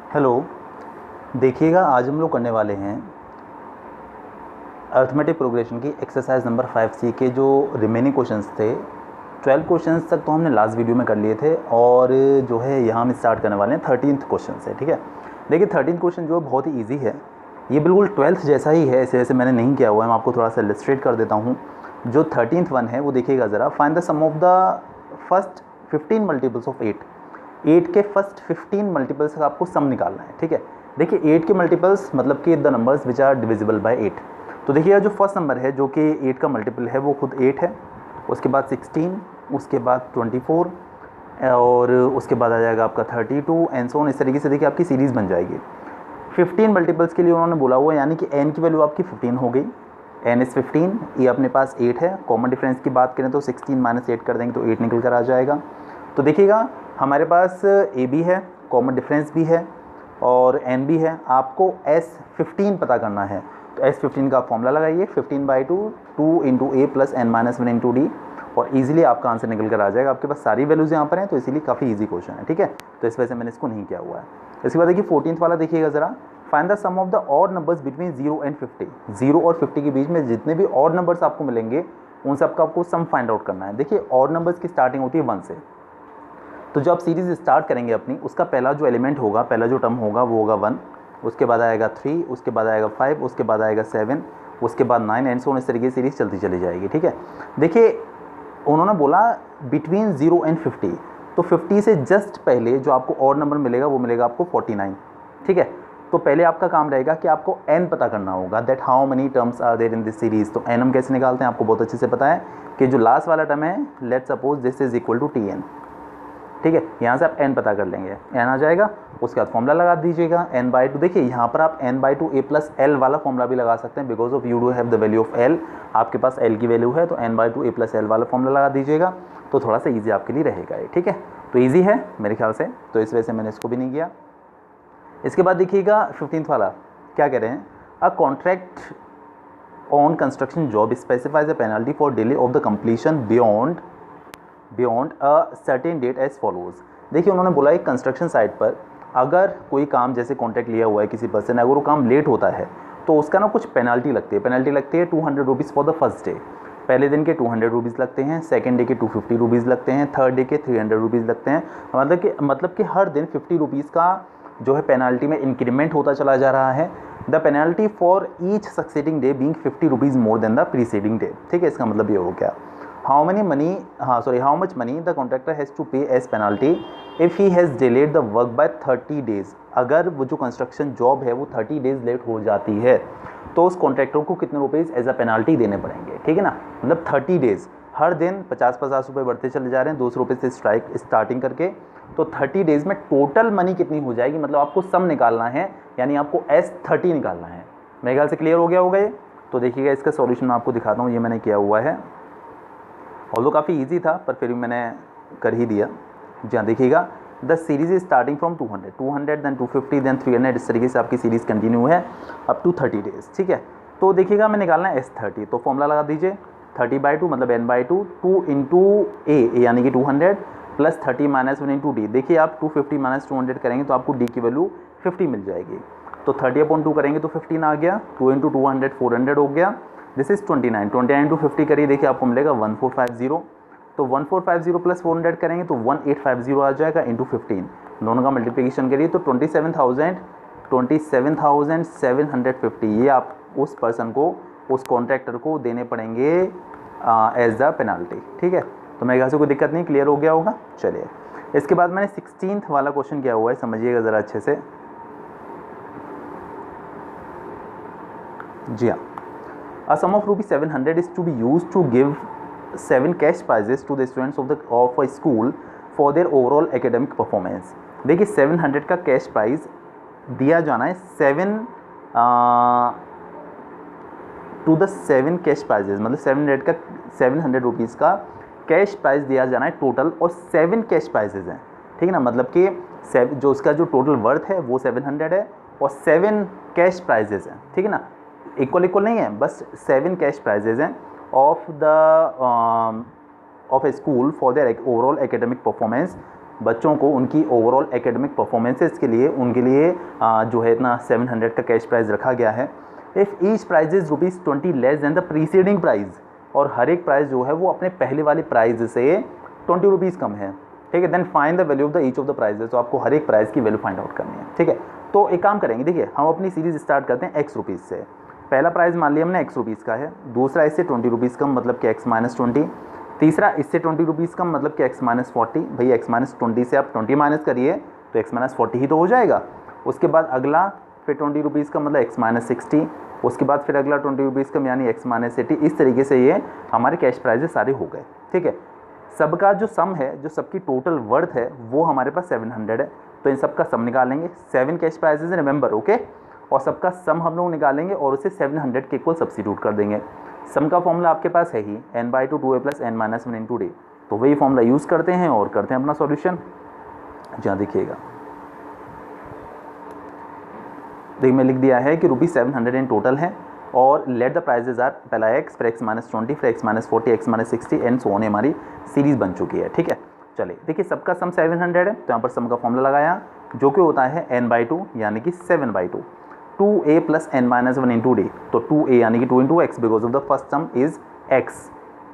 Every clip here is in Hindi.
हेलो। देखिएगा, आज हम लोग करने वाले हैं अर्थमेटिक प्रोग्रेशन की एक्सरसाइज नंबर 5C के जो रिमेनिंग क्वेश्चंस थे। 12 क्वेश्चंस तक तो हमने लास्ट वीडियो में कर लिए थे और जो है यहाँ हम स्टार्ट करने वाले हैं 13th क्वेश्चन से। ठीक है, देखिए 13th क्वेश्चन जो बहुत ही ईजी है, ये बिल्कुल 12th जैसा ही है, ऐसे वैसे मैंने नहीं किया हुआ है। मैं आपको थोड़ा सा इलस्ट्रेट कर देता हूँ। जो 13th वन है वो देखिएगा ज़रा। Find the sum of the first 15 multiples of 8। 8 के फर्स्ट 15 मल्टीपल्स का आपको सम निकालना है। ठीक है, देखिए 8 के मल्टीपल्स मतलब कि the numbers which are divisible by 8। तो देखिए जो फर्स्ट नंबर है जो कि 8 का मल्टीपल है वो खुद 8 है, उसके बाद 16, उसके बाद 24 और उसके बाद आ जाएगा आपका 32 एंड सो ऑन। इस तरीके से देखिए आपकी सीरीज़ बन जाएगी। 15 मल्टीपल्स के लिए उन्होंने बोला हुआ है, यानी कि n की वैल्यू आपकी 15 हो गई। n इज़ 15, ये अपने पास 8 है। कॉमन डिफरेंस की बात करें तो 16 माइनस 8 कर देंगे तो 8 निकल कर आ जाएगा। तो देखिएगा हमारे पास a भी है, कॉमन डिफरेंस भी है और n भी है। आपको S15 पता करना है, तो S15 का फॉर्मूला लगाइए, 15/2 2 into a plus n minus 1 into d, और इजीली आपका आंसर निकल कर आ जाएगा। आपके पास सारी वैल्यूज़ यहाँ पर हैं, तो इसीलिए काफ़ी इजी क्वेश्चन है। ठीक है, तो इस वजह से मैंने इसको नहीं किया हुआ है। इसके बाद देखिए 14th वाला देखिएगा ज़रा। Find the sum of the odd numbers between 0 and 50। 0 और 50 के बीच में जितने भी ऑड नंबर्स आपको मिलेंगे उन सब का आपको सम फाइंड आउट करना है। देखिए ऑड नंबर्स की स्टार्टिंग होती है 1 से, तो जब आप सीरीज़ स्टार्ट करेंगे अपनी, उसका पहला जो एलिमेंट होगा, पहला जो टर्म होगा वो होगा 1, उसके बाद आएगा 3, उसके बाद आएगा 5, उसके बाद आएगा 7, उसके बाद 9 एंड सो ऑन। इस तरीके से सीरीज़ चलती चली जाएगी। ठीक है, देखिए उन्होंने बोला बिटवीन 0 एंड 50, तो 50 से जस्ट पहले जो आपको ऑड नंबर मिलेगा वो मिलेगा आपको 49। ठीक है, तो पहले आपका काम रहेगा कि आपको n पता करना होगा, that how many terms are there in this series. तो n हम कैसे निकालते हैं आपको बहुत अच्छे से पता है कि जो लास्ट वाला टर्म है, let suppose this is equal to Tn। ठीक है, यहाँ से आप n पता कर लेंगे, n आ जाएगा, उसके बाद फॉर्मूला लगा दीजिएगा n/2। देखिए यहाँ पर आप n/2 a प्लस एल वाला फॉर्मूला भी लगा सकते हैं, because of you do have the value of l। आपके पास l की वैल्यू है, तो n/2 a प्लस एल वाला फॉर्मूला लगा दीजिएगा, तो थोड़ा सा ईजी आपके लिए रहेगा ये। ठीक है, तो ईजी है मेरे ख्याल से, तो इस वजह से मैंने इसको भी नहीं किया। इसके बाद देखिएगा 15th वाला क्या कह रहे हैं। A contract on construction job specifies a penalty for delay of the completion beyond a certain date as follows. देखिए उन्होंने बोला एक कंस्ट्रक्शन साइट पर अगर कोई काम, जैसे कॉन्ट्रैक्ट लिया हुआ है किसी पर्सन ने, अगर वो काम लेट होता है तो उसका ना कुछ पेनल्टी लगती है। पेनल्टी लगती है 200 rupees for the first day. पहले दिन के 200 रुपीज़ लगते हैं, सेकेंड डे के 250 रुपीज़ लगते हैं, थर्ड डे के 300 रुपीज़ लगते हैं। मतलब कि हर दिन 50 रुपीज़ का जो है पेनल्टी में इंक्रीमेंट होता चला जा रहा है। The penalty for each succeeding day being 50 rupees more than the preceding day. ठीक है, इसका मतलब ये हो गया how much money the contractor has to pay as penalty if he has delayed the work by 30 days. अगर वो जो कंस्ट्रक्शन जॉब है वो 30 डेज़ लेट हो जाती है तो उस कॉन्ट्रैक्टर को कितने रुपीज़ एज अ पेनल्टी देने पड़ेंगे। ठीक है ना, मतलब 30 डेज़, हर दिन 50-50 रुपये बढ़ते चले जा रहे हैं, 200 रुपये से स्टार्टिंग करके। तो 30 डेज़ में टोटल मनी कितनी हो जाएगी, मतलब आपको सम निकालना है, यानी आपको S30 निकालना है। मेरे ख्याल से क्लियर हो गया होगा ये। तो देखिएगा इसका सॉल्यूशन मैं आपको दिखाता हूँ, ये मैंने किया हुआ है, ऑल्दो काफ़ी इजी था पर फिर भी मैंने कर ही दिया। जहाँ देखिएगा the series is starting from 200 then 250 then 300, इस तरीके से आपकी सीरीज़ कंटिन्यू है अप टू 30 डेज़। ठीक है, तो देखिएगा मैं निकालना है S30, तो फॉर्मूला लगा दीजिए 30/2 मतलब n/2 2 इंटू ए यानी कि 200 प्लस 30 माइनस 1 इंटू डी। देखिए आप 250 माइनस 200 करेंगे तो आपको डी की वैल्यू 50 मिल जाएगी। तो 30/2 करेंगे तो 15 आ गया, 2 इंटू 200 400 हो गया। दिस इज 29 इंटू 50 करिए, देखिए आपको मिलेगा 1450। तो 1450 प्लस 400 करेंगे तो 1850 आ जाएगा इंटू 15। दोनों का मल्टीप्लिकेशन करिए तो 27,750 ये आप उस पर्सन को, उस कॉन्ट्रैक्टर को देने पड़ेंगे एज द पेनल्टी। ठीक है, तो मेरे ख्याल से कोई दिक्कत नहीं, क्लियर हो गया होगा। चलिए इसके बाद मैंने 16th वाला क्वेश्चन किया हुआ है, समझिएगा ज़रा अच्छे से। जी हाँ, a sum of ₹700 is to be used to give 7 cash prizes to the students of a school for their overall academic performance। देखिए 700 का कैश प्राइज दिया जाना है 7 टू द 7 कैश प्राइजेस, मतलब 700 रुपीज़ का कैश प्राइज दिया जाना है टोटल, और 7 कैश प्राइजेज हैं। ठीक है ना, मतलब कि जो उसका जो टोटल वर्थ है वो 700 है और 7 कैश प्राइजेज हैं। ठीक है ना, इक्वल नहीं है, बस 7 कैश प्राइजेज हैं of A school for their overall academic performance. बच्चों को उनकी ओवरऑल एकेडमिक परफॉर्मेंसेस के लिए उनके लिए जो है इतना 700 का कैश प्राइज़ रखा गया है। If each prize is ₹20 less than the preceding prize, और हर एक प्राइस जो है वो अपने पहले वाले प्राइस से ₹20 कम है, ठीक है। Then find the value of the each of the prizes, तो आपको हर एक प्राइस की वैल्यू फाइंड आउट करनी है, ठीक है। तो एक काम करेंगे, देखिए हम अपनी सीरीज स्टार्ट करते हैं ₹X से। पहला प्राइस मान लिया हमने ₹X का है, दूसरा इससे ₹20 कम मतलब कि X-20, तीसरा इससे ₹20 कम मतलब कि X-40। भाई X-20 से आप 20 माइनस करिए तो X-40 ही तो हो जाएगा। उसके बाद अगला फिर ₹20 कम मतलब X-60, उसके बाद फिर अगला ₹20 कम यानी X-80। इस तरीके से ये हमारे कैश प्राइजेस सारे हो गए, ठीक है। सबका जो सम है, जो सबकी टोटल वर्थ है वो हमारे पास 700 है, तो इन सबका सम निकालेंगे। 7 कैश प्राइजेस रिमेंबर, ओके, और सबका सम हम लोग निकालेंगे और उसे 700 के इक्वल सब्स्टिट्यूट कर देंगे। सम का फॉर्मूला आपके पास है ही n/2 2a + n-1 × d, तो वही फॉर्मूला यूज़ करते हैं और करते हैं अपना सॉल्यूशन। जहाँ देखिएगा, देखिए मैं लिख दिया है कि ₹700 इन टोटल है और लेट द प्राइजेज आर, पहला x, फिर X-20, फिर X-40, X-60 and so on, हमारी सीरीज़ बन चुकी है, ठीक है। चलिए देखिए सबका सम 700 है, तो यहाँ पर सम का फॉर्मूला लगाया जो कि होता है n/2 यानी कि 7/2, 2a + n-1 × d, तो 2a यानी कि 2 × x because of the first some is x,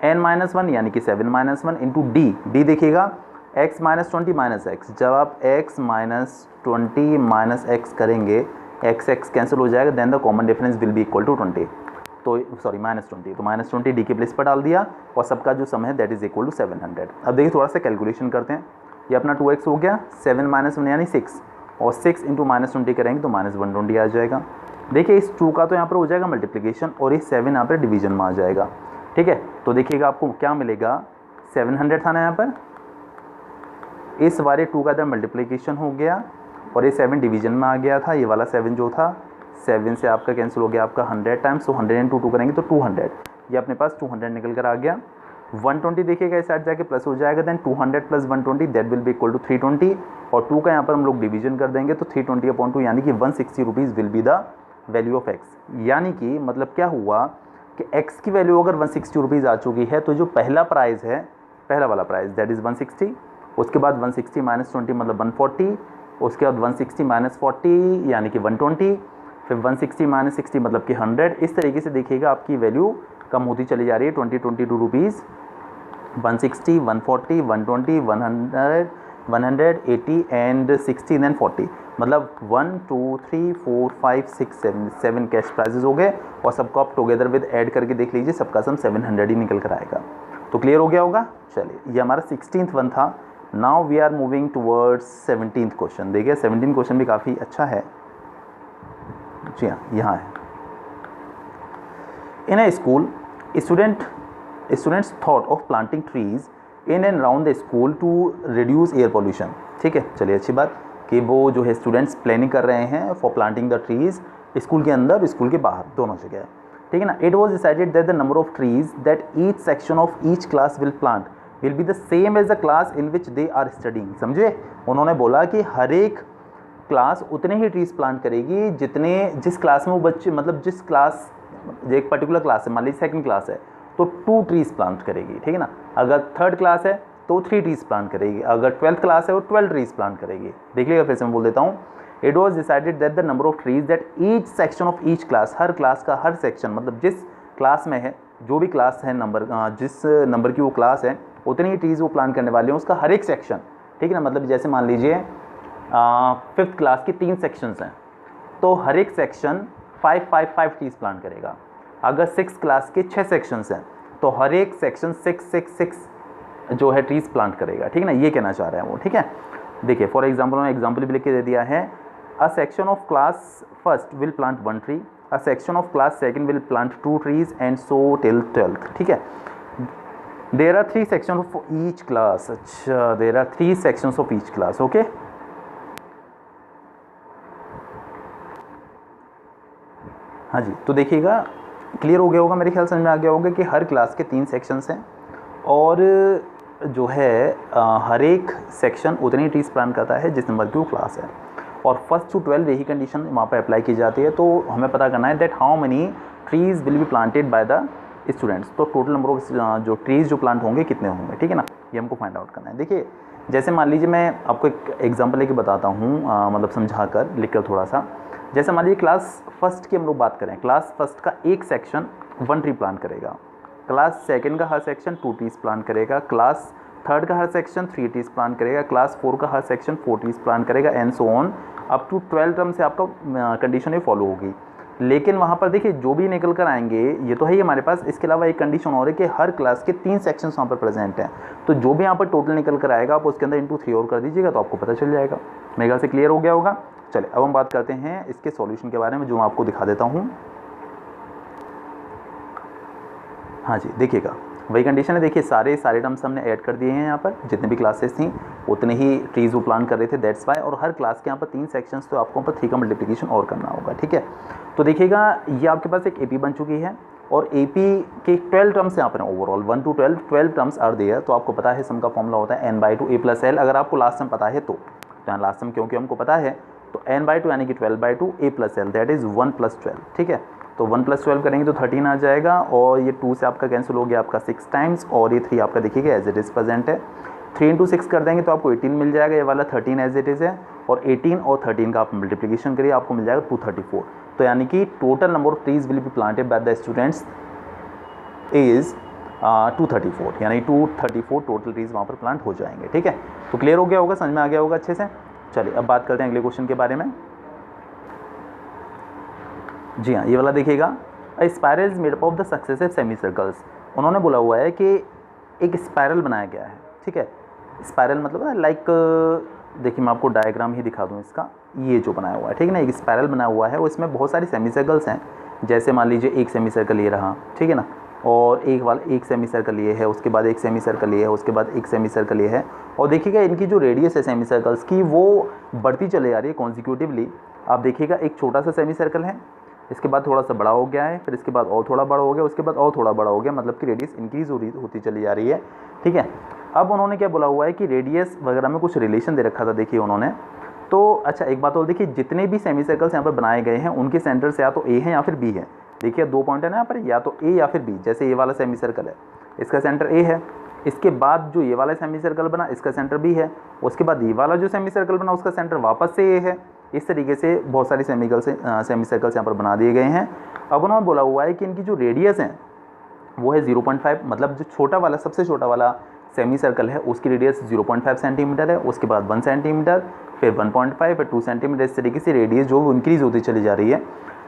n-1 यानी कि 7-1 × d, d देखिएगा X-20 - x, जब आप X-20 - x करेंगे x कैंसिल हो जाएगा, then the common difference will be equal to 20, तो सॉरी -20, तो -20 डी के प्लेस पर डाल दिया और सबका जो सम है दैट इज इक्वल टू 700। अब देखिए थोड़ा सा कैलकुलेशन करते हैं, ये अपना 2x हो गया, 7 - 1 यानी 6, और 6 × -20 करेंगे तो -120 आ जाएगा। देखिए इस 2 का तो यहाँ पर हो जाएगा मल्टीप्लिकेशन और इस 7 यहाँ पर डिवीजन में आ जाएगा, ठीक है। तो देखिएगा आपको क्या मिलेगा, 700 था ना यहाँ पर, इस वाले 2 का इधर मल्टीप्लिकेशन हो गया और ये 7 डिवीजन में आ गया था, ये वाला 7 जो था 7 से आपका कैंसिल हो गया आपका 100 टाइम्स, तो 100 × 2 करेंगे तो 200, ये अपने पास 200 निकल कर आ गया। 120 देखिएगा इस साइड जाके प्लस हो जाएगा, then 200 + 120 that will be equal to 320, और 2 का यहाँ पर हम लोग डिवीजन कर देंगे तो 320/2 यानी कि ₹160 will be the value of x। यानी कि मतलब क्या हुआ कि x की वैल्यू अगर ₹160 आ चुकी है तो जो पहला प्राइस है, पहला वाला प्राइस दैट इज़ 160, उसके बाद 160 - 20 मतलब 140, उसके बाद 160 - 40 यानी कि 120, फिर 160 - 60 मतलब कि 100। इस तरीके से देखिएगा आपकी वैल्यू कम होती चली जा रही है, 22 रुपीज़, 160, 140, 120, 100, 180 एंड 60 देन 40, मतलब 1 2 3 4 5 6 7 कैश प्राइजेज हो गए, और सबको आप टुगेदर विद ऐड करके देख लीजिए, सबका सम 700 ही निकल कर आएगा। तो क्लियर हो गया होगा। चलिए ये हमारा 16th वन था। Now we are moving towards 17th question. देखिए 17th क्वेश्चन भी काफ़ी अच्छा है। जी हाँ, यहाँ है। In a school students thought of planting trees in and round the school to reduce air pollution. ठीक है, चलिए अच्छी बात कि वो जो है स्टूडेंट्स प्लानिंग कर रहे हैं for planting the trees, school के अंदर स्कूल के बाहर दोनों जगह। ठीक है ना। It was decided that the number of trees that each section of each class will plant will be the same as the class in which they are studying. समझे, उन्होंने बोला कि हर एक क्लास उतने ही ट्रीज प्लांट करेगी जिस क्लास में वो बच्चे, मतलब जिस क्लास, एक पर्टिकुलर क्लास है, मान लीजिए सेकंड क्लास है तो 2 ट्रीज प्लांट करेगी। ठीक है ना। अगर थर्ड क्लास है तो 3 ट्रीज प्लांट करेगी, अगर 12th क्लास है वो 12 ट्रीज प्लांट करेगी। देख लीजिएगा, फिर से मैं बोल देता हूँ। It was decided that the number of trees that each section of each class, her class का हर सेक्शन, मतलब जिस क्लास में है, जो भी क्लास है नंबर, जिस नंबर की वो क्लास है उतनी ही ट्रीज वो प्लांट करने वाले हैं, उसका हर एक सेक्शन। ठीक है ना। मतलब जैसे मान लीजिए 5th क्लास के 3 सेक्शंस हैं तो हर एक सेक्शन 5 ट्रीज प्लांट करेगा। अगर 6th क्लास के 6 सेक्शंस हैं तो हर एक सेक्शन 6 जो है ट्रीज प्लांट करेगा। ठीक है ना, ये कहना चाह रहे हैं वो। ठीक है, देखिए फॉर एग्जांपल मैं एग्जांपल भी लिख के दे दिया है। A section of class first will plant 1 tree, a section of class second will plant 2 trees and so till 12th। ठीक है, there are 3 section of each class. अच्छा, there are 3 sections of each class. Okay, हाँ जी, तो देखिएगा क्लियर हो गया होगा, मेरे ख्याल समझ में आ गया होगा कि हर क्लास के 3 सेक्शंस हैं और जो है हर एक सेक्शन उतनी ट्रीज प्लांट करता है जिस नंबर की वो क्लास है, और 1st to 12 यही कंडीशन वहाँ पर अप्लाई की जाती है। तो हमें पता करना है that how many trees will be planted by the students. तो टोटल नंबर ऑफ जो ट्रीज जो प्लांट होंगे कितने होंगे। ठीक है ना। ये हमको फाइंड आउट करना है। देखिए जैसे मान लीजिए मैं आपको एक एग्जांपल लेके बताता हूँ, मतलब समझा कर लिख कर थोड़ा सा। जैसे मान लीजिए क्लास फर्स्ट की हम लोग बात करें, क्लास फर्स्ट का एक सेक्शन 1 ट्री प्लान करेगा, क्लास सेकंड का हर सेक्शन 2 ट्रीज प्लान करेगा, क्लास थर्ड का हर सेक्शन 3 ट्रीज प्लान करेगा, क्लास 4 का हर सेक्शन 4 ट्रीज प्लान करेगा, and so on up to 12 term से आपका कंडीशन ये फॉलो होगी। लेकिन वहाँ पर देखिए जो भी निकल कर आएंगे ये तो है ही हमारे पास, इसके अलावा एक कंडीशन और है कि हर क्लास के 3 सेक्शंस वहाँ पर प्रेजेंट हैं। तो जो भी यहाँ पर टोटल निकल कर आएगा आप उसके अंदर इंटू 3 और कर दीजिएगा तो आपको पता चल जाएगा। मेरे ख्याल से क्लियर हो गया होगा। चलिए अब हम बात करते हैं इसके सॉल्यूशन के बारे में, जो मैं आपको दिखा देता हूँ। हाँ जी देखिएगा वही कंडीशन है। देखिए सारे टर्म्स हमने ऐड कर दिए हैं, यहाँ पर जितने भी क्लासेस थी उतने ही ट्रीज वो प्लान कर रहे थे, दैट्स वाई। और हर क्लास के यहाँ पर 3 सेक्शंस, तो आपको यहाँ पर 3 का मल्टीप्लिकेशन और करना होगा, ठीक है। तो देखिएगा ये आपके पास एक एपी बन चुकी है और एपी के 12 टर्म्स यहाँ पर हैं overall 1 to 12 terms are there. तो आपको पता है सम का फॉर्मूला होता है n/2 a + l। अगर आपको लास्ट सम पता है तो यहाँ लास्ट सम क्योंकि हमको पता है, तो n/2 यानी कि 12/2 a + l, दैट इज़ 1 + 12, ठीक है। तो 1 + 12 करेंगे तो 13 आ जाएगा, और ये 2 से आपका कैंसिल हो गया आपका 6 टाइम्स, और ये 3 आपका देखिएगा एज इट इज़ प्रेजेंट है। 3 × 6 कर देंगे तो आपको 18 मिल जाएगा, ये वाला 13 एज इट इज़ है, और 18 और 13 का आप मल्टीप्लिकेशन करिए आपको मिल जाएगा 234। तो यानी कि total number of trees will be planted by the students is 234, यानी 234 टोटल ट्रीज वहाँ पर प्लांट हो जाएंगे, ठीक है। तो क्लियर हो गया होगा, समझ में आ गया होगा अच्छे से। चलिए अब बात करते हैं अगले क्वेश्चन के बारे में। जी हाँ ये वाला देखिएगा, a spiral is made up of the successive semi circles. उन्होंने बोला हुआ है कि एक स्पायरल बनाया गया है, ठीक है। स्पायरल मतलब है लाइक, देखिए मैं आपको डायग्राम ही दिखा दूँ इसका, ये जो बनाया हुआ है, ठीक है ना, एक स्पायरल बना हुआ है और इसमें बहुत सारी सेमी सर्कल्स हैं। जैसे मान लीजिए एक सेमी सर्कल ये रहा, ठीक है ना, और एक सेमी सर्कल ये है, उसके बाद एक सेमी सर्कल ये है, उसके बाद एक सेमी सर्कल ये है, और देखिएगा इनकी जो रेडियस है सेमी सर्कल्स की वो बढ़ती चले जा रही है कॉन्जिक्यूटिवली। आप देखिएगा एक छोटा सा सेमी सर्कल है, इसके बाद थोड़ा सा बड़ा हो गया है, फिर इसके बाद और थोड़ा बड़ा हो गया, उसके बाद और थोड़ा बड़ा हो गया, मतलब कि रेडियस इंक्रीज होती चली जा रही है, ठीक है। अब उन्होंने क्या बोला हुआ है कि रेडियस वगैरह में कुछ रिलेशन दे रखा था, देखिए उन्होंने। तो अच्छा एक बात और देखिए, जितने भी सेमी सर्कल्स यहाँ पर बनाए गए हैं उनके सेंटर से या तो ए है या फिर बी है। देखिए 2 पॉइंट है ना यहाँ पर, या तो ए या फिर बी। जैसे ये वाला सेमी सर्कल है, इसका सेंटर ए है, इसके बाद जो ये वाला सेमी सर्कल बना इसका सेंटर बी है, उसके बाद ये वाला जो सेमी सर्कल बना उसका सेंटर वापस से ए है। इस तरीके से बहुत सारी सेमी सर्कल्स यहाँ पर बना दिए गए हैं। अब उन्होंने बोला हुआ है कि इनकी जो रेडियस है वो है 0.5, मतलब जो छोटा वाला सबसे छोटा वाला सेमी सर्कल है उसकी रेडियस 0.5 सेंटीमीटर है, उसके बाद 1 सेंटीमीटर, फिर 1.5, फिर 2 सेंटीमीटर, इस तरीके से रेडियस जो इंक्रीज होती चली जा रही है।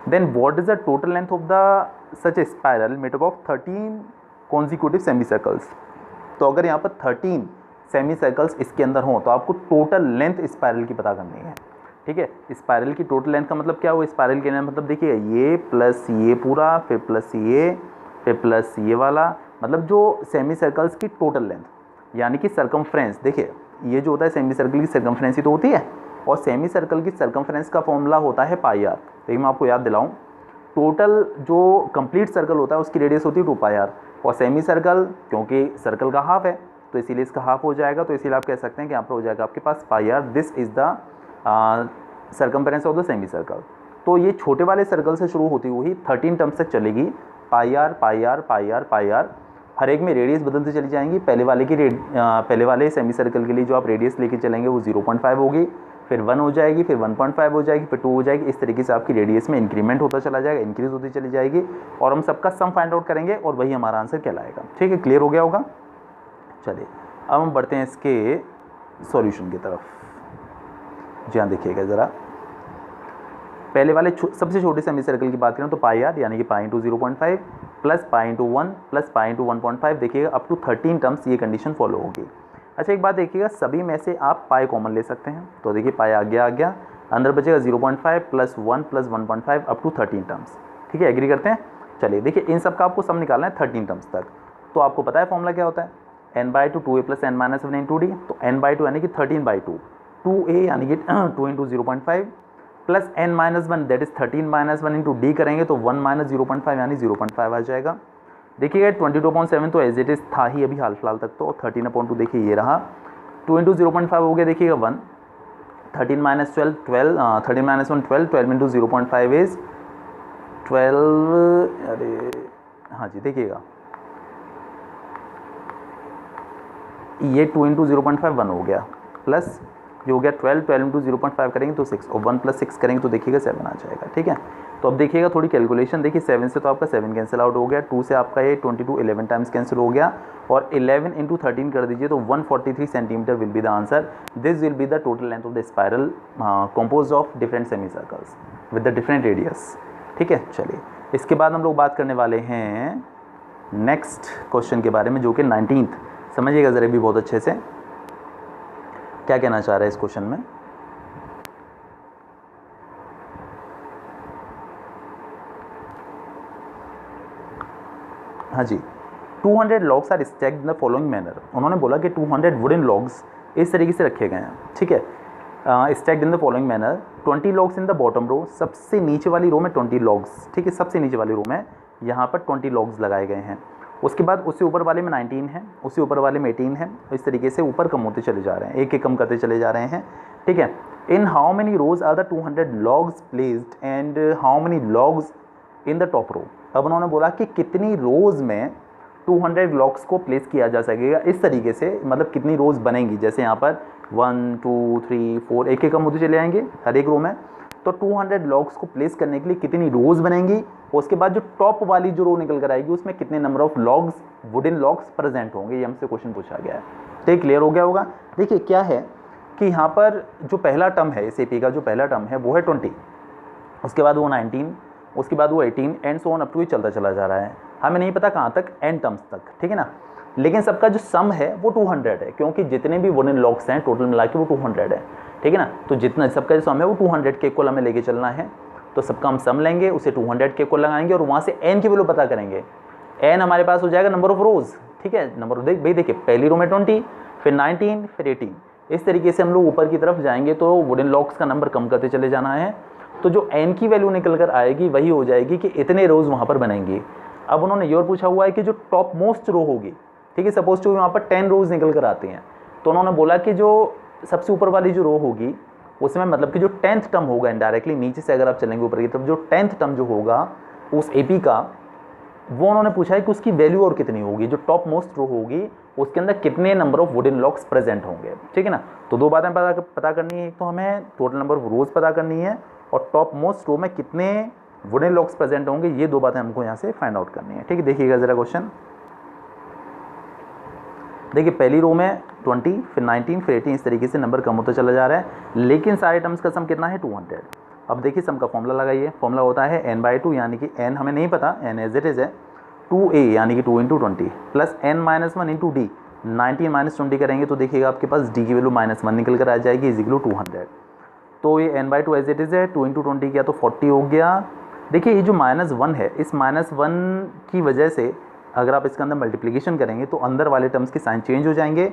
Then what is the total length of the such a spiral made up of 13 consecutive semi circles. तो अगर यहाँ पर 13 सेमी सर्कल्स इसके अंदर हों तो आपको टोटल लेंथ स्पायरल की पता करनी है, ठीक है। स्पायरल की टोटल लेंथ का मतलब क्या हुआ, स्पायरल की लेंथ मतलब देखिए ये प्लस ये पूरा, फिर प्लस ये, फिर प्लस ये वाला, मतलब जो सेमी सर्कल्स की टोटल लेंथ, यानी कि सर्कमफ्रेंस। देखिए ये जो होता है सेमी सर्कल की सर्कमफ्रेंस ही तो होती है, और सेमी सर्कल की सर्कमफ्रेंस का फॉर्मूला होता है पाई आर। देखिए मैं आपको याद दिलाऊं, टोटल जो कंप्लीट सर्कल होता है उसकी रेडियस होती है 2 पाई आर, और सेमी सर्कल क्योंकि सर्कल का हाफ है तो इसीलिए इसका हाफ हो जाएगा, तो इसीलिए आप कह सकते हैं कि यहाँ पर हो जाएगा आपके पास pi r. This is the circumference of the semi circle. तो ये छोटे वाले सर्कल से शुरू होती हुई 13 टर्म्स तक चलेगी, pi r pi r pi r pi r. हर एक में रेडियस बदलती चली जाएंगी। पहले वाले सेमी सर्कल के लिए जो आप रेडियस लेके चलेंगे वो 0.5 होगी, फिर 1 हो जाएगी, फिर 1.5 हो जाएगी, फिर 2 हो जाएगी। इस तरीके से आपकी रेडियस में इंक्रीमेंट होता चला जाएगा, इंक्रीज होती चली जाएगी, और हम सबका सम फाइंड आउट करेंगे और वही हमारा आंसर कहलाएगा, ठीक है। क्लियर हो गया होगा। चलिए अब हम बढ़ते हैं इसके सॉल्यूशन की तरफ। जी हाँ देखिएगा ज़रा, पहले वाले सबसे छोटे सेमी सर्कल की बात करें तो पाई आर यानी कि pi into 0.5 plus pi into 1 plus pi into 1.5, देखिएगा अप टू 13 टर्म्स ये कंडीशन फॉलो होगी। अच्छा एक बात देखिएगा, सभी में से आप पाई कॉमन ले सकते हैं, तो देखिए पाई आ गया, अंदर बचेगा 0.5 plus 1 plus 1.5 up to 13 terms, ठीक है। एग्री करते हैं। चलिए देखिए इन सब का आपको सम निकालना है 13 टर्म्स तक। तो आपको पता है फॉर्मूला क्या होता है, n/2 2a plus n-1 into D. तो n/2 यानी कि 13/2, 2a यानी कि 2 into 0.5 plus n-1 that is 13-1 into D करेंगे तो 1 माइनस 0.5 यानी 0.5 आ जाएगा। देखिएगा 22/7 तो एज इट इज़ था ही अभी हाल फिलहाल तक, तो 13/2 देखिए ये रहा, 2 इंटू 0.5 हो गया, देखिएगा 1, 13 माइनस 12 12, 13 माइनस 1 12, 12 इंटू 0.5 इज 12, अरे हाँ जी देखिएगा ये 2 इंटू 0.5 1 हो गया, प्लस ये हो गया 12 इंटू 0.5 करेंगे तो 6, और 1 + 6 करेंगे तो देखिएगा 7 आ जाएगा। ठीक है, तो अब देखिएगा थोड़ी कैलकुलेशन देखिए, 7 से तो आपका 7 कैंसिल आउट हो गया, 2 से आपका ये 22 11 टाइम्स कैंसिल हो गया, और 11 इंटू 13 कर दीजिए तो 143 centimetre will be the answer. This will be the total length of the spiral compose of different semi circles with the different radius. ठीक है, चलिए इसके बाद हम लोग बात करने वाले हैं नेक्स्ट क्वेश्चन के बारे में, जो कि 19th। समझिएगा ज़रा भी बहुत अच्छे से क्या कहना चाह रहा है इस क्वेश्चन में। हाँ जी, 200 logs are stacked in the following manner. उन्होंने बोला कि 200 वुडन लॉग्स इस तरीके से रखे गए हैं। ठीक है, stacked in the following manner, 20 logs in the bottom row, सबसे नीचे वाली रो में 20 लॉग्स। ठीक है, सबसे नीचे वाली रो में यहाँ पर 20 लॉग्स लगाए गए हैं। उसके बाद उससे ऊपर वाले में 19 है, उससे ऊपर वाले में 18 है। इस तरीके से ऊपर कम होते चले जा रहे हैं, एक एक कम करते चले जा रहे हैं। ठीक है, in how many rows are the 200 logs placed and how many logs in the top row. अब उन्होंने बोला कि कितनी रोज में 200 लॉग्स को प्लेस किया जा सकेगा इस तरीके से, मतलब कितनी रोज बनेंगी। जैसे यहाँ पर 1 2 3 4 एक एक कम होते चले आएंगे हर एक रो में, तो 200 लॉग्स को प्लेस करने के लिए कितनी रोज बनेंगी। उसके बाद जो टॉप वाली जो रो निकल कर आएगी उसमें कितने number of logs, wooden logs present होंगे, ये हमसे क्वेश्चन पूछा गया है। तो ये क्लियर हो गया होगा। देखिए क्या है कि यहाँ पर जो पहला टर्म है इस एपी का, जो पहला टर्म है वो है 20, उसके बाद वो 19, उसके बाद वो 18 and so on up to ये चलता चला जा रहा है। हमें नहीं पता कहाँ तक, एंड टर्म्स तक। ठीक है ना, लेकिन सबका जो सम है वो 200 है, क्योंकि जितने भी वुडन लॉग्स हैं टोटल मिला के वो 200 है। ठीक है ना, तो जितना सबका जो सम है वो 200 के इक्वल हमें लेके चलना है। तो सबका हम सम लेंगे, उसे 200 के इक्वल लगाएंगे और वहाँ से एन की वैल्यू पता करेंगे। एन हमारे पास हो जाएगा नंबर ऑफ रोज। ठीक है, नंबर देख भाई, देखिए पहली रो में 20, फिर 19, फिर 18। इस तरीके से हम लोग ऊपर की तरफ जाएंगे तो वुडन लॉग्स का नंबर कम करते चले जाना है। तो जो एन की वैल्यू निकल कर आएगी वही हो जाएगी कि इतने रोज वहाँ पर बनेंगी। अब उन्होंने ये और पूछा हुआ है कि जो टॉप मोस्ट रो होगी, ठीक है, सपोज टू वहाँ पर 10 रोज निकल कर आती हैं, तो उन्होंने बोला कि जो सबसे ऊपर वाली जो रो होगी उसमें मतलब कि जो 10th टर्म होगा, इनडायरेक्टली नीचे से अगर आप चलेंगे ऊपर की तरफ, जो 10th टर्म जो होगा उस एपी का, वो उन्होंने पूछा है कि उसकी वैल्यू और कितनी होगी। जो टॉप मोस्ट रो होगी उसके अंदर कितने number of wooden logs present होंगे। ठीक है ना, तो दो बातें पता करनी है। एक तो हमें टोटल नंबर ऑफ रोज पता करनी है, और टॉप मोस्ट रो में कितने वुडन लॉग्स प्रेजेंट होंगे, ये दो बातें हमको यहाँ से फाइंड आउट करनी है। ठीक है, देखिएगा जरा क्वेश्चन। देखिए पहली रो में 20, फिर 19, फिर 18, इस तरीके से नंबर कम होता चला जा रहा है, लेकिन सारे टर्म्स का सम कितना है 200। अब देखिए सम का फॉर्मूला लगाइए। फॉर्मूला होता है n/2, यानी कि n हमें नहीं पता, n एज इट इज है, 2a यानी कि 2 × 20 प्लस n-1 × d। 19 - 20 करेंगे तो देखिएगा आपके पास d की वैल्यू -1 निकल कर आ जाएगी, इज इक्वल टू 200। तो ये n/2 एज इट इज है, 2 × 20 किया तो 40 हो गया। देखिए ये जो -1 है, इस -1 की वजह से अगर आप इसके अंदर मल्टीप्लिकेशन करेंगे तो अंदर वाले टर्म्स के साइन चेंज हो जाएंगे।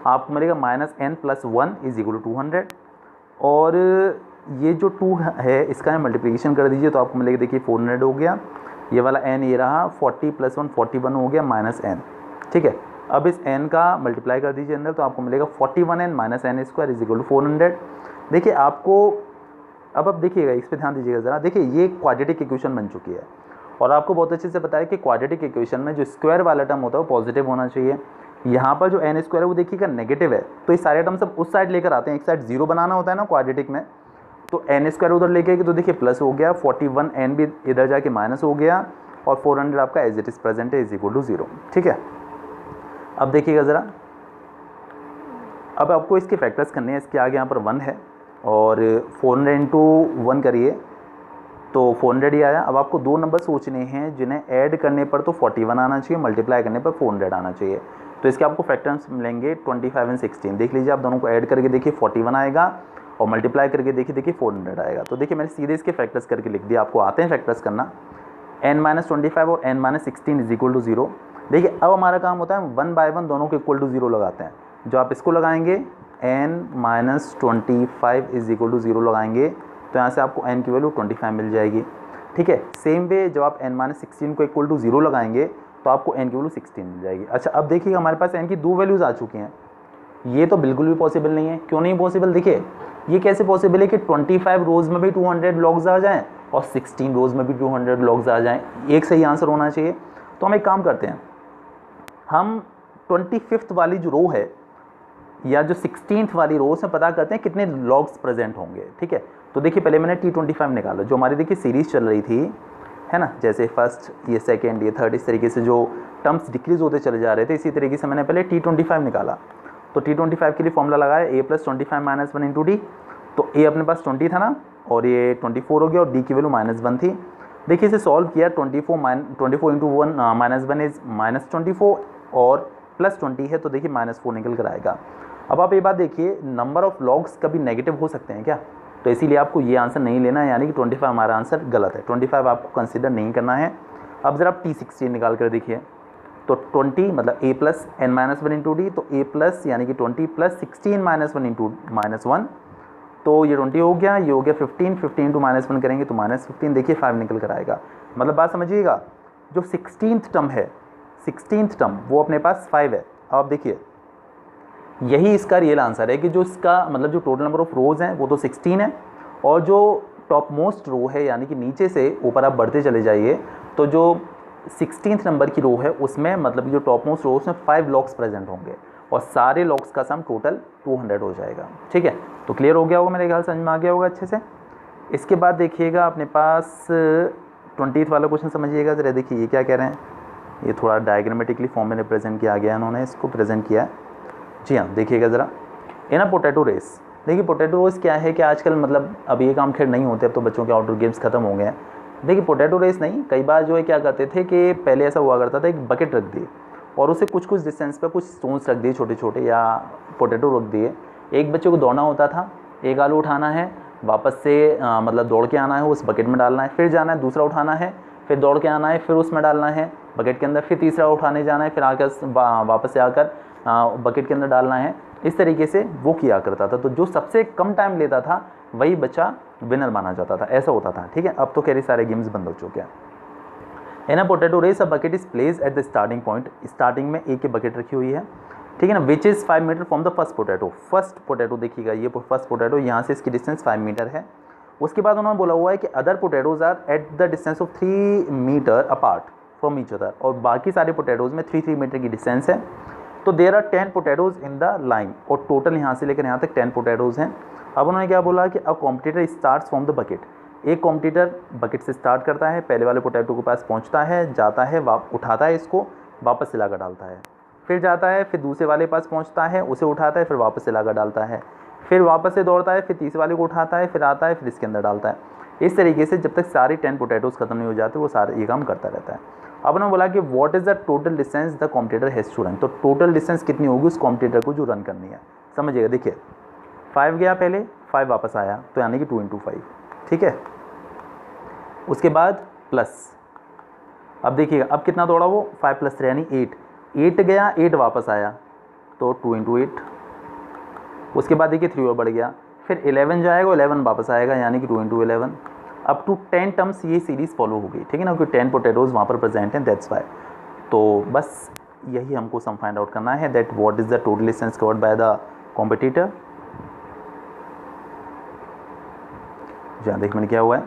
आपको मिलेगा -n + 1 इज इक्वल टू 200, और ये जो 2 है इसका मल्टीप्लिकेशन कर दीजिए तो आपको मिलेगा, देखिए 400 हो गया। ये वाला n ये रहा, 40 + 1 41 हो गया -n। ठीक है, अब इस n का मल्टीप्लाई कर दीजिए अंदर तो आपको मिलेगा 41n - n² is equal to 400। देखिए आपको अब देखिएगा, इस पर ध्यान दीजिएगा ज़रा। देखिए ये क्वाड्रेटिक इक्वेशन बन चुकी है, और आपको बहुत अच्छे से पता है कि क्वाड्रेटिक इक्वेशन में जो स्क्वायर वाला टर्म होता है वो पॉजिटिव होना चाहिए। यहाँ पर जो n² है वो देखिएगा नेगेटिव है, तो ये सारे टर्म सब उस साइड लेकर आते हैं। एक साइड 0 बनाना होता है ना क्वाड्रेटिक में, तो n² उधर लेके तो देखिए प्लस हो गया, 41n भी इधर जाके माइनस हो गया, और 400 आपका एज इट इज प्रेजेंट है, इज इक्वल टू 0। ठीक है, अब देखिएगा ज़रा, अब आपको इसके फैक्टर्स करने हैं। इसके आगे यहाँ पर 1 है, और 400 × 1 करिए तो 400 ही आया। अब आपको दो नंबर सोचने हैं जिन्हें ऐड करने पर तो 41 आना चाहिए, मल्टीप्लाई करने पर 400 आना चाहिए। तो इसके आपको फैक्टर्स मिलेंगे 25 और 16। देख लीजिए, आप दोनों को ऐड करके देखिए 41 आएगा, और मल्टीप्लाई करके देखिए 400 आएगा। तो देखिए मैंने सीधे इसके फैक्टर्स करके लिख दिया, आपको आते हैं फैक्टर्स करना। n - 25 और n - 16 इज इक्वल टू 0। देखिए अब हमारा काम होता है 1/1 दोनों को इक्वल टू 0 लगाते हैं। जो आप इसको लगाएंगे n - 25 इज इक्वल टू 0 लगाएंगे तो यहाँ से आपको n की वैल्यू 25 मिल जाएगी। ठीक है, सेम वे जब आप n - 16 को इक्वल टू 0 लगाएंगे तो आपको n की वैल्यू 16 मिल जाएगी। अच्छा अब देखिए हमारे पास n की दो वैल्यूज़ आ चुकी हैं, ये तो बिल्कुल भी पॉसिबल नहीं है। क्यों नहीं पॉसिबल? देखिए ये कैसे पॉसिबल है कि 25 रोज़ में भी 200 लॉग्स आ जाएँ और 16 रोज़ में भी 200 लॉग्स आ जाएँ। एक सही आंसर होना चाहिए। तो हम एक काम करते हैं, हम 25th वाली जो रो है या जो 16th वाली रो उसमें पता करते हैं कितने लॉग्स प्रेजेंट होंगे, ठीक है। तो देखिए पहले मैंने T25 निकाला, जो हमारी देखिए सीरीज़ चल रही थी, है ना, जैसे फर्स्ट, ये सेकेंड, ये थर्ड, इस तरीके से जो टर्म्स डिक्रीज होते चले जा रहे थे, इसी तरीके से मैंने पहले T25 निकाला। तो T25 के लिए फॉर्मूला लगाया a + 25 - 1 × d। तो a अपने पास 20 था ना, और ये 24 हो गया, और d की वैल्यू -1 थी। देखिए इसे सॉल्व किया, 24 × 1 -1 इज -24, और +20 है, तो देखिए -4 निकल कर आएगा। अब आप ये बात देखिए, नंबर ऑफ लॉग्स कभी नेगेटिव हो सकते हैं क्या? तो इसीलिए आपको ये आंसर नहीं लेना है, यानी कि 25 हमारा आंसर गलत है, 25 आपको कंसिडर नहीं करना है। अब ज़रा आप T16 निकाल कर देखिए, तो 20 मतलब a + n - 1 × d, तो a प्लस यानी कि 20 + 16 - 1 × -1, तो ये 20 हो गया, ये हो गया 15, 15 × -1 करेंगे तो -15, देखिए 5 निकल कर आएगा। मतलब बात समझिएगा, जो 16th टर्म है, 16th टर्म वो अपने पास 5 है। अब आप देखिए यही इसका रियल आंसर है कि जो इसका मतलब जो टोटल नंबर ऑफ रोज़ हैं वो तो 16 है, और जो टॉप मोस्ट रो है, यानी कि नीचे से ऊपर आप बढ़ते चले जाइए, तो जो 16th नंबर की रो है उसमें मतलब जो टॉप मोस्ट रो उसमें 5 लॉग्स प्रेजेंट होंगे, और सारे लॉग्स का सम टोटल 200 हो जाएगा, ठीक है। तो क्लियर हो गया होगा, मेरे ख्याल समझ में आ गया होगा अच्छे से। इसके बाद देखिएगा अपने पास 20th वाला क्वेश्चन समझिएगा ज़रा। देखिए ये क्या कह रहे हैं, ये थोड़ा डायग्रामेटिकली फॉर्म में रिप्रेजेंट किया गया, इन्होंने इसको प्रेजेंट किया है। जी हाँ, देखिएगा ज़रा, इन अ पोटैटो रेस। देखिए पोटैटो रेस क्या है कि आजकल मतलब अब ये काम खैर नहीं होते, अब तो बच्चों के आउटडोर गेम्स खत्म हो गए हैं। देखिए पोटैटो रेस नहीं, कई बार जो है क्या करते थे कि पहले ऐसा हुआ करता था, एक बकेट रख दिए और उसे कुछ कुछ डिस्टेंस पे कुछ स्टोन्स रख दिए छोटे छोटे, या पोटैटो रख दिए। एक बच्चे को दौड़ना होता था, एक आलू उठाना है, वापस से मतलब दौड़ के आना है, उस बकेट में डालना है, फिर जाना है, दूसरा उठाना है, फिर दौड़ के आना है, फिर उसमें डालना है बकेट के अंदर, फिर तीसरा उठाने जाना है, फिर आकर वापस से आकर बकेट के अंदर डालना है। इस तरीके से वो किया करता था। तो जो सबसे कम टाइम लेता था वही बच्चा विनर माना जाता था, ऐसा होता था, ठीक है। अब तो कई सारे गेम्स बंद हो चुके हैं। In a potato race a bucket is place at the starting point. Starting में एक बकेट रखी हुई है, ठीक है ना, which is 5 metre from the first potato. First potato देखिएगा, ये फर्स्ट पोटैटो, यहाँ से इसकी डिस्टेंस 5 मीटर है। उसके बाद उन्होंने बोला हुआ है कि other potatoes are at the distance of 3 metre apart from each other, और बाकी सारे पोटैटोज में 3 मीटर की डिस्टेंस है। तो there are 10 potatoes in the line, और टोटल यहाँ से लेकर यहाँ तक 10 पोटैटोज हैं। अब उन्होंने क्या बोला कि अब competitor starts from the bucket. एक कॉम्पिटिटर बकेट से स्टार्ट करता है, पहले वाले पोटैटो के पास पहुँचता है, जाता है, उठाता है, इसको वापस से लाकर डालता है, फिर जाता है, फिर दूसरे वाले पास पहुँचता है, उसे उठाता है, फिर वापस से लाकर डालता है, फिर वापस से दौड़ता है, फिर तीसरे वाले को उठाता है, फिर आता है, फिर इसके अंदर डालता है। इस तरीके से जब तक सारी 10 पोटैटोज खत्म नहीं हो जाते वो सारे ये काम करता रहता है। अब उन्होंने बोला कि what is the total distance the competitor has to run. तो टोटल डिस्टेंस कितनी होगी उस कॉम्पिटिटर को जो रन करनी है, समझिएगा। देखिए 5 गया पहले, 5 वापस आया, तो यानी कि 2 × 5, ठीक है। उसके बाद प्लस, अब देखिएगा अब कितना दौड़ा वो, 5 + 3 यानी 8, 8 गया, 8 वापस आया, तो 2 × 8। उसके बाद देखिए 3 और बढ़ गया, फिर 11 जाएगा, 11 वापस आएगा, यानी कि 2 × 11। अप टू 10 टर्म्स ये सीरीज़ फॉलो हो गई, ठीक है ना, क्योंकि 10 पोटैटोज वहाँ पर प्रेजेंट हैं, दैट्स वाई। तो बस यही हमको सम फाइंड आउट करना है, that what is the total distance covered by the competitor. जहाँ देख मैंने क्या हुआ है,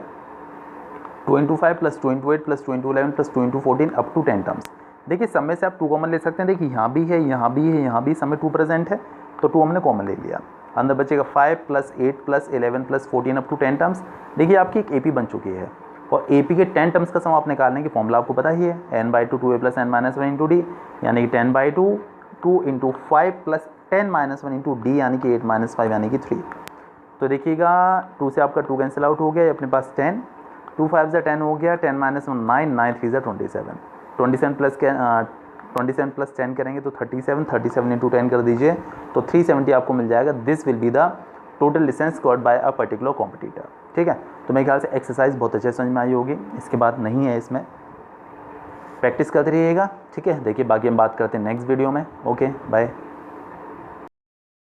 2 × 5 + 2 × 8 + 2 × 11 + 2 × 14 अप टू 10 टर्म्स। देखिए सब में से आप 2 कॉमन ले सकते हैं। देखिए यहाँ भी है, यहाँ भी है, यहाँ भी सब में 2 प्रेजेंट है, तो 2 हमने कॉमन ले लिया। अंदर बचेगा 5 + 8 + 11 + 14 अप टू 10 टर्म्स। देखिए आपकी एक AP बन चुकी है, और AP के 10 टर्म्स का सम आप निकालने की फॉर्मूला आपको पता ही है, n/2 2a + n - 1 × d, यानी कि 10/2 2 × 5 + 10 - 1 × d, यानी कि 8 - 5 यानी कि 3। तो देखिएगा 2 से आपका 2 कैंसिल आउट हो गया, अपने पास 10, 2 5 10 हो गया, 10 - 1 9, 9 3 27, 27 + 10 करेंगे तो 37, 37 × 10 कर दीजिए, तो 370 आपको मिल जाएगा। This will be the total distance covered by a particular competitor, ठीक है। तो मेरे ख्याल से एक्सरसाइज बहुत अच्छे समझ में आई होगी, इसके बाद नहीं है, इसमें प्रैक्टिस करते रहिएगा, ठीक है। देखिए बाकी हम बात करते हैं नेक्स्ट वीडियो में। Okay bye.